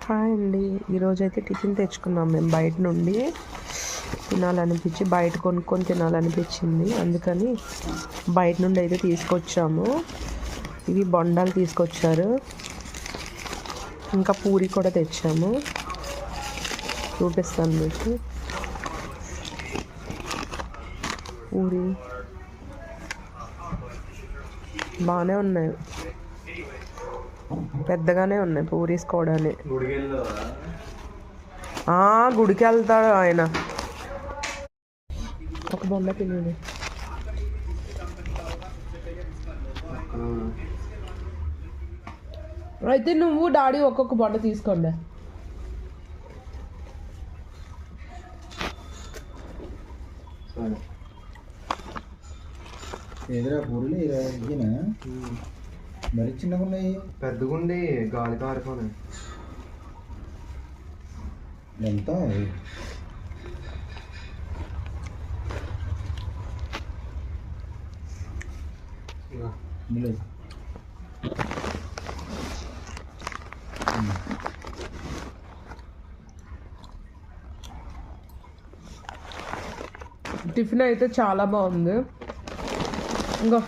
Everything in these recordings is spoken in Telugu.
హాయ్ అండి. ఈరోజైతే టిఫిన్ తెచ్చుకున్నాం మేము బయట నుండి. తినాలనిపించి బయట కొనుక్కొని తినాలనిపించింది, అందుకని బయట నుండి అయితే తీసుకొచ్చాము. ఇవి బొండాలు తీసుకొచ్చారు, ఇంకా పూరి కూడా తెచ్చాము. చూపిస్తాను మీకు. పూరి బాగానే ఉన్నాయి, పెద్దగానే ఉన్నాయి పూరీస్ కూడా. గుడికి వెళ్తాడు ఆయన. ఒక బొండ తినేది. అయితే నువ్వు డాడీ ఒక్కొక్క బొండ తీసుకోండి. ఎదురా పూరీలు ఇదేనా? మరి చిన్నగా ఉన్నాయి. పెద్దగుండి గాలి కారుకోని ఎంత టిఫిన్ అయితే చాలా బాగుంది. ఇంకా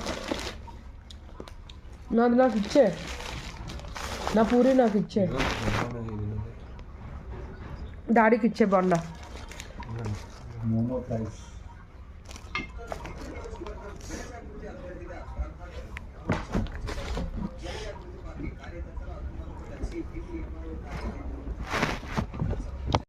నాకు ఇచ్చే, నా పూరి నాకు ఇచ్చే, డాడీకి ఇచ్చే బొండ. మోమో ఫ్రైస్.